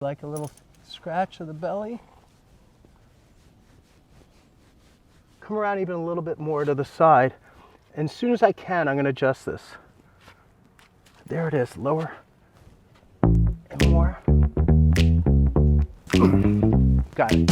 Like a little scratch of the belly. Come around even a little bit more to the side. And as soon as I can, I'm going to adjust this. There it is, lower and more. Got it.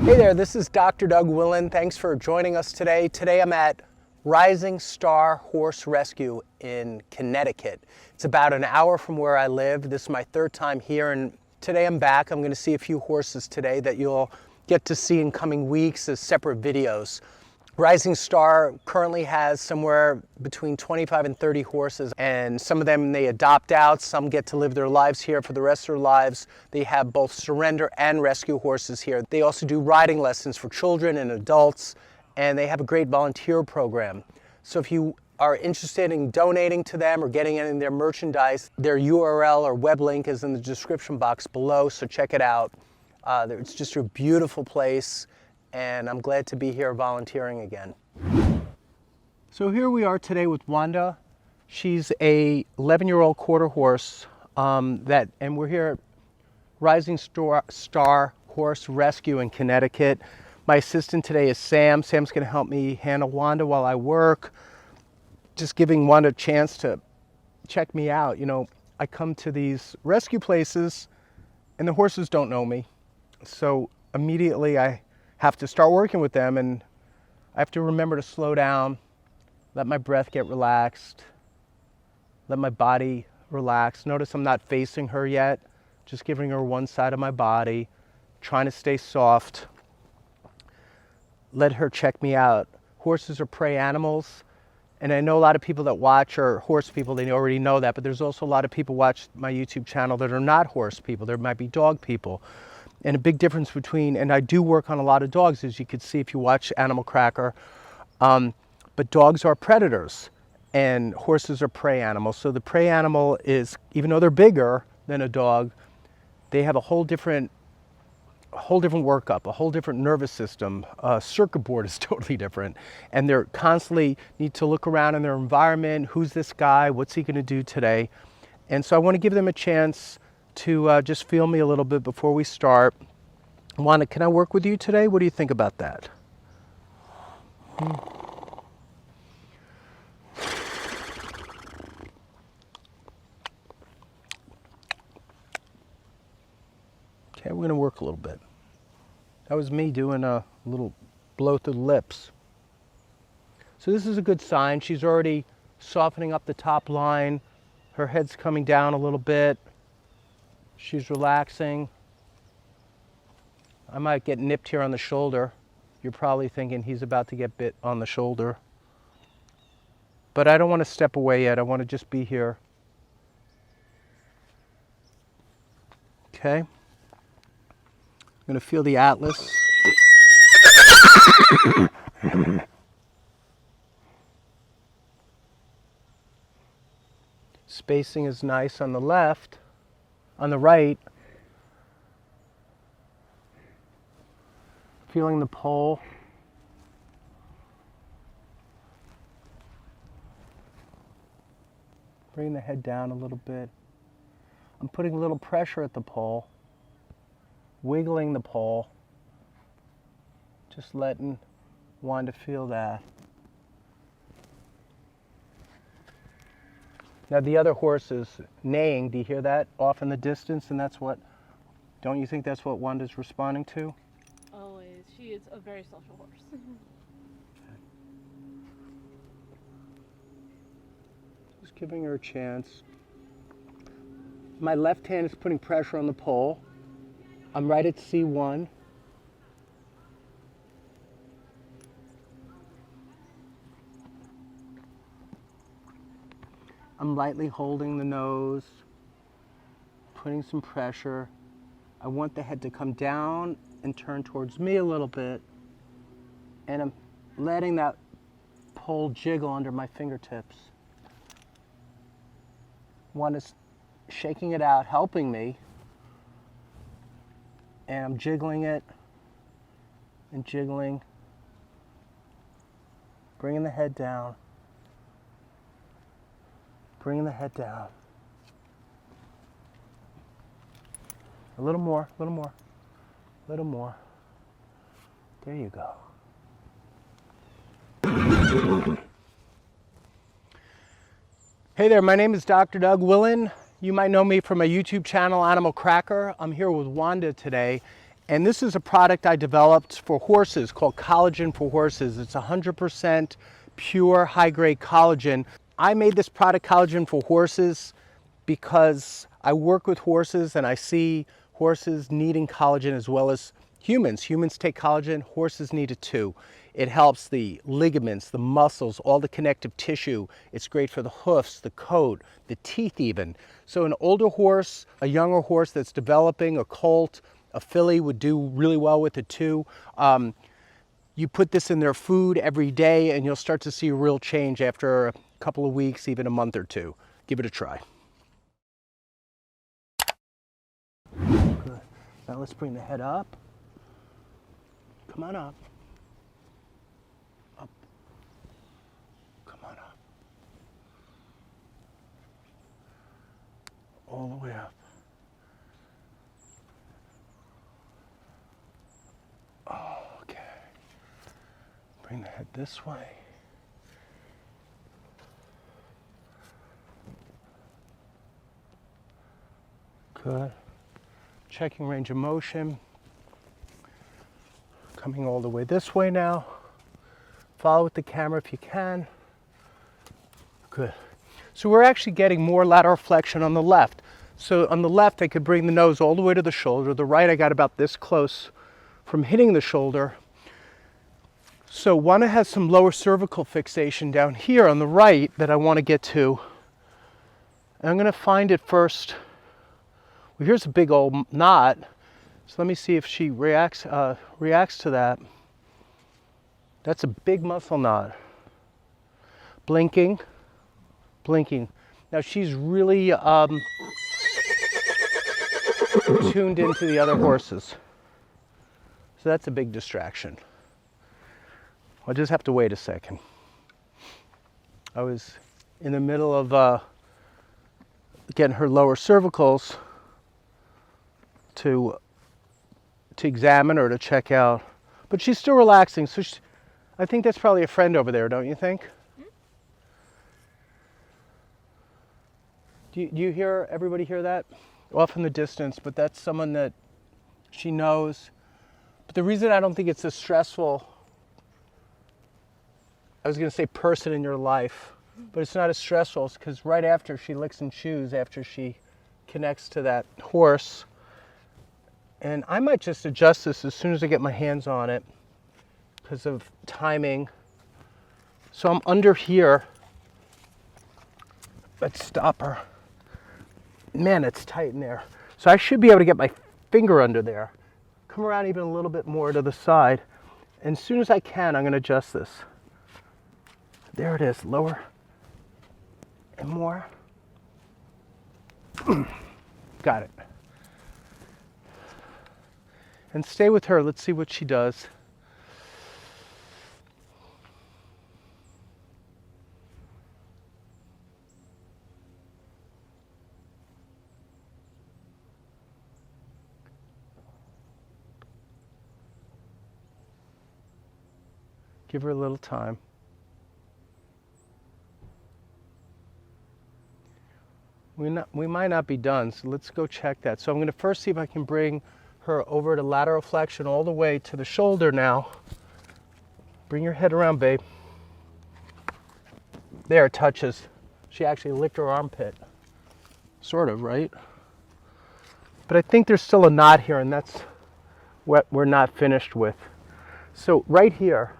Hey there, this is Dr. Doug Willen. Thanks for joining us today. Today I'm at Rising Star Horse Rescue in Connecticut. It's about an hour from where I live. This is my third time here, and today I'm back. I'm going to see a few horses today that you'll get to see in coming weeks as separate videos. Rising Star currently has somewhere between 25 and 30 horses, and some of them they adopt out, some get to live their lives here for the rest of their lives. They have both surrender and rescue horses here. They also do riding lessons for children and adults, and they have a great volunteer program. So if you are interested in donating to them or getting any of their merchandise, their URL or web link is in the description box below, so check it out. It's just a beautiful place, and I'm glad to be here volunteering again. So here we are today with Wanda. She's a 11-year-old quarter horse, and we're here at Rising Star Horse Rescue in Connecticut. My assistant today is Sam. Sam's gonna help me handle Wanda while I work, just giving Wanda a chance to check me out. You know, I come to these rescue places and the horses don't know me. So immediately I have to start working with them, and I have to remember to slow down, let my breath get relaxed, let my body relax. Notice I'm not facing her yet, just giving her one side of my body, trying to stay soft. Let her check me out. Horses are prey animals, and I know a lot of people that watch are horse people, they already know that, but there's also a lot of people watch my YouTube channel that are not horse people. There might be dog people. And a big difference between, and I do work on a lot of dogs, as you could see if you watch Animal Cracker, but dogs are predators and horses are prey animals. So the prey animal is, even though they're bigger than a dog, they have a whole different workup, a whole different nervous system. Circuit board is totally different, and they're constantly need to look around in their environment. Who's this guy? What's he going to do today? And so I want to give them a chance to just feel me a little bit before we start. Wanda, can I work with you today? What do you think about that? Okay, we're going to work a little bit. That was me doing a little blow through the lips. So this is a good sign. She's already softening up the top line. Her head's coming down a little bit. She's relaxing. I might get nipped here on the shoulder. You're probably thinking he's about to get bit on the shoulder. But I don't want to step away yet. I want to just be here. Okay. I'm going to feel the atlas. Spacing is nice on the left. On the right, feeling the pole. Bring the head down a little bit. I'm putting a little pressure at the pole, wiggling the pole, just letting Wanda feel that. Now the other horse is neighing. Do you hear that off in the distance? And that's what, don't you think that's what Wanda's responding to? Always. She is a very social horse. Just giving her a chance. My left hand is putting pressure on the pole. I'm right at C1. I'm lightly holding the nose, putting some pressure. I want the head to come down and turn towards me a little bit. And I'm letting that pole jiggle under my fingertips. One is shaking it out, helping me. And I'm jiggling it and jiggling, bringing the head down, bringing the head down. A little more, a little more, a little more. There you go. Hey there, my name is Dr. Doug Willen. You might know me from my YouTube channel, Animal Cracker. I'm here with Wanda today, and this is a product I developed for horses called Collagen for Horses. It's 100% pure, high-grade collagen. I made this product, Collagen for Horses, because I work with horses and I see horses needing collagen as well as humans. Humans take collagen, horses need it too. It helps the ligaments, the muscles, all the connective tissue. It's great for the hoofs, the coat, the teeth even. So an older horse, a younger horse that's developing, a colt, a filly would do really well with it too. You put this in their food every day and you'll start to see a real change after a couple of weeks, even a month or two. Give it a try. Good. Now let's bring the head up. Come on up. Up. Come on up. All the way up. Oh, okay. Bring the head this way. Good. Checking range of motion. Coming all the way this way now. Follow with the camera if you can. Good. So we're actually getting more lateral flexion on the left. So on the left, I could bring the nose all the way to the shoulder. The right, I got about this close from hitting the shoulder. So Wanda has some lower cervical fixation down here on the right that I want to get to. And I'm going to find it first. Well, here's a big old knot. So let me see if she reacts to that. That's a big muscle knot. Blinking, blinking. Now she's really tuned into the other horses. So that's a big distraction. I'll just have to wait a second. I was in the middle of getting her lower cervicals to examine or to check out, but she's still relaxing. So I think that's probably a friend over there, don't you think? Do you hear, everybody hear that? Off in the distance, but that's someone that she knows. But the reason I don't think it's as stressful, I was gonna say person in your life, but it's not as stressful, it's because right after she licks and chews, after she connects to that horse, and I might just adjust this as soon as I get my hands on it because of timing. So I'm under here. Let's stop her. Man, it's tight in there. So I should be able to get my finger under there. Come around even a little bit more to the side. And as soon as I can, I'm going to adjust this. There it is, lower and more. Got it. And stay with her. Let's see what she does. Give her a little time. We might not be done, so let's go check that. So I'm going to first see if I can bring her over to lateral flexion all the way to the shoulder now. Bring your head around, babe. There, it touches. She actually licked her armpit. Sort of, right? But I think there's still a knot here, and that's what we're not finished with. So right here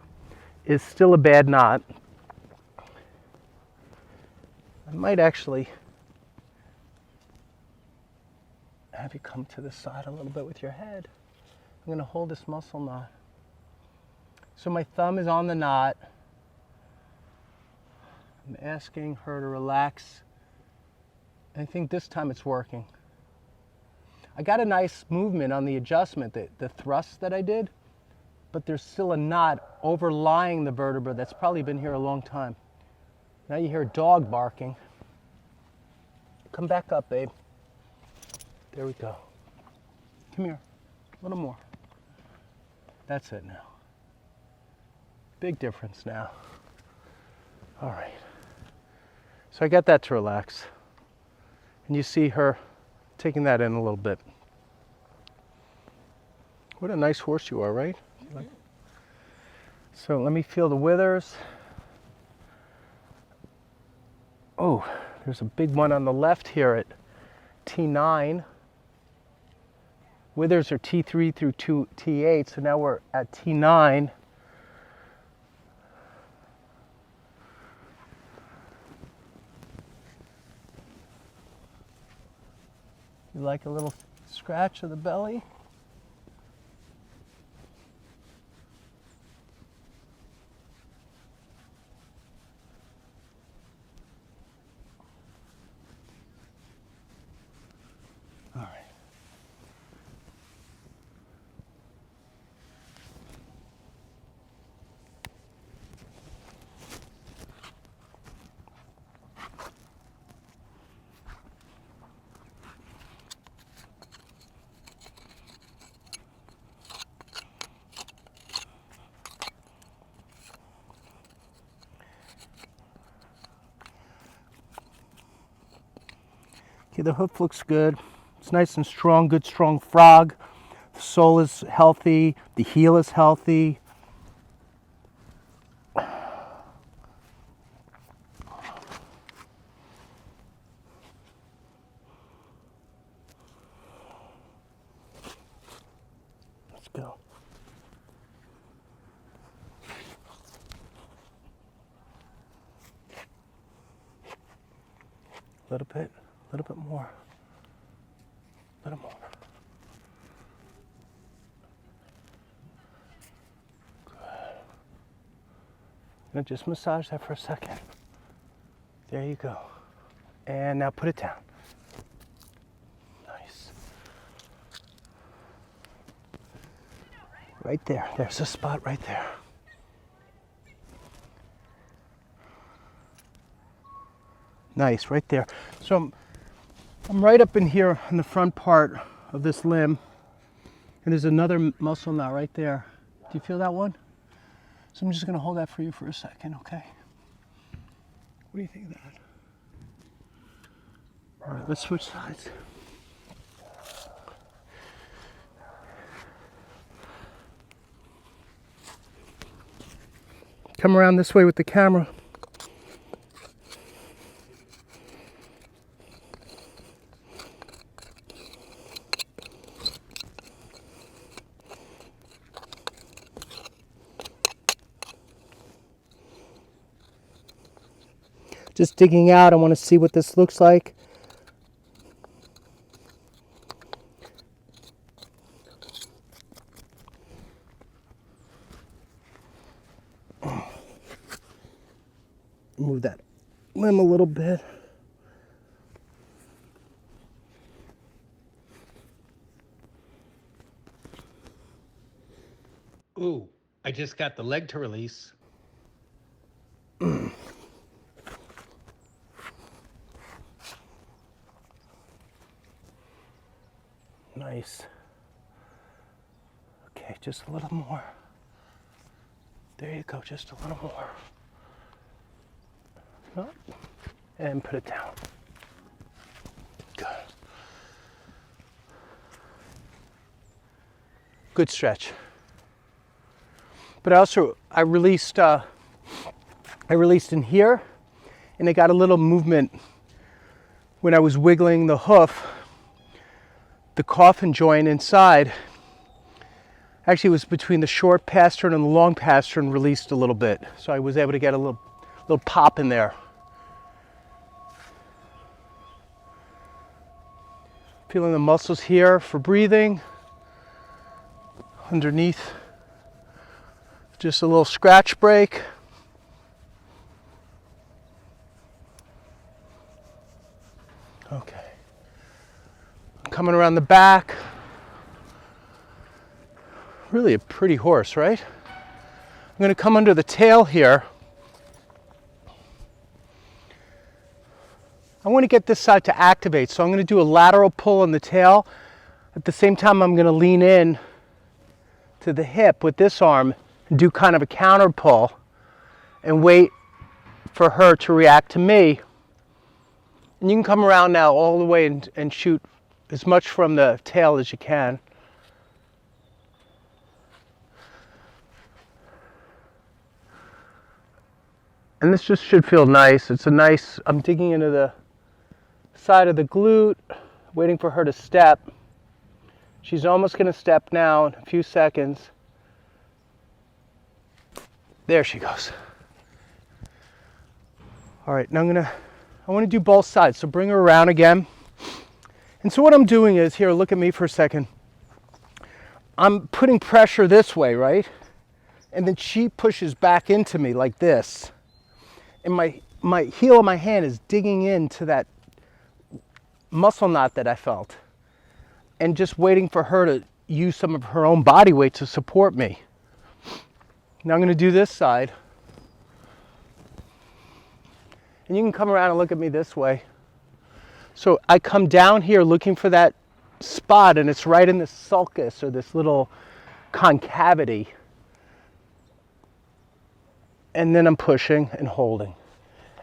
is still a bad knot. I might actually have you come to the side a little bit with your head. I'm going to hold this muscle knot. So my thumb is on the knot. I'm asking her to relax. I think this time it's working. I got a nice movement on the adjustment, the thrust that I did, but there's still a knot overlying the vertebra that's probably been here a long time. Now you hear a dog barking. Come back up, babe. There we go. Come here, a little more. That's it now. Big difference now. All right. So I got that to relax. And you see her taking that in a little bit. What a nice horse you are, right? So let me feel the withers. Oh, there's a big one on the left here at T9. Withers are T3 through T8, so now we're at T9. You like a little scratch of the belly? All right. Okay, the hoof looks good. It's nice and strong, good strong frog. The sole is healthy, the heel is healthy. Let's go. A little bit more. A little more. Good. Now just massage that for a second. There you go. And now put it down. Nice. Right there. There's a spot right there. Nice, right there. So I'm right up in here in the front part of this limb, and there's another muscle knot right there. Do you feel that one? So I'm just gonna hold that for you for a second, okay? What do you think of that? All right, let's switch sides. Come around this way with the camera. Just digging out, I want to see what this looks like. Move that limb a little bit. Ooh, I just got the leg to release. Nice. Okay, just a little more. There you go, just a little more. Up, and put it down. Good. Good stretch. But I released in here, and I got a little movement when I was wiggling the hoof. The coffin joint inside, actually it was between the short pastern and the long pastern, released a little bit. So I was able to get a little pop in there. Feeling the muscles here for breathing. Underneath, Just a little scratch break. Okay. Coming around the back. Really a pretty horse, right? I'm going to come under the tail here. I want to get this side to activate, so I'm going to do a lateral pull on the tail. At the same time, I'm going to lean in to the hip with this arm and do kind of a counter pull and wait for her to react to me. And you can come around now all the way and shoot as much from the tail as you can. And this just should feel nice. It's a nice, I'm digging into the side of the glute, waiting for her to step. She's almost going to step now in a few seconds. There she goes. All right, now I want to do both sides. So bring her around again. And so what I'm doing is, here, look at me for a second. I'm putting pressure this way, right? And then she pushes back into me like this. And my heel of my hand is digging into that muscle knot that I felt. And just waiting for her to use some of her own body weight to support me. Now I'm going to do this side. And you can come around and look at me this way. So I come down here looking for that spot, and it's right in the sulcus, or this little concavity. And then I'm pushing and holding.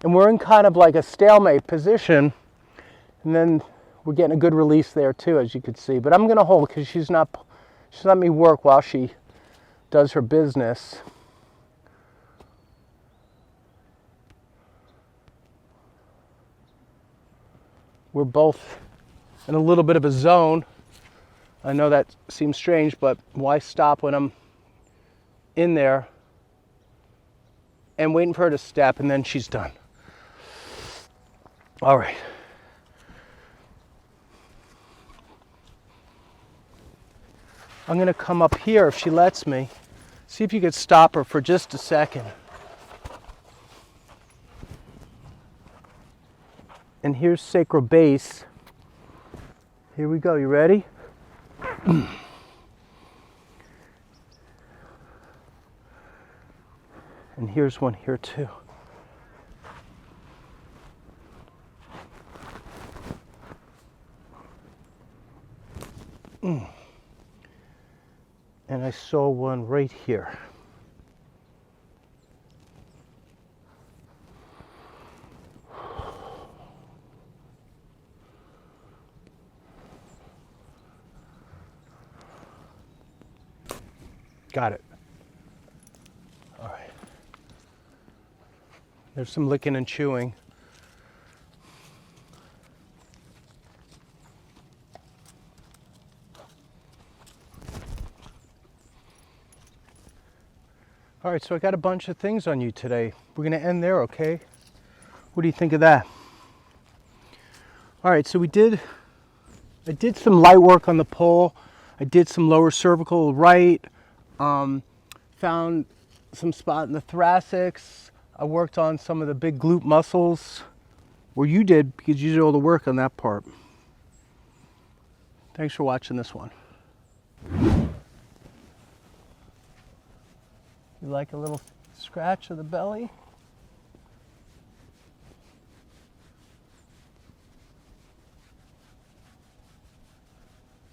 And we're in kind of like a stalemate position. And then we're getting a good release there too, as you can see. But I'm going to hold because she's let me work while she does her business. We're both in a little bit of a zone. I know that seems strange, but why stop when I'm in there and waiting for her to step, and then she's done. All right. I'm going to come up here if she lets me. See if you could stop her for just a second. And here's sacral base. Here we go. You ready? And here's one here too. And I saw one right here. Got it. All right. There's some licking and chewing. All right, so I got a bunch of things on you today. We're going to end there, okay? What do you think of that? All right, so I did some light work on the pole. I did some lower cervical right. Found some spot in the thoracics. I worked on some of the big glute muscles. Well, you did, because you did all the work on that part. Thanks for watching this one. You like a little scratch of the belly?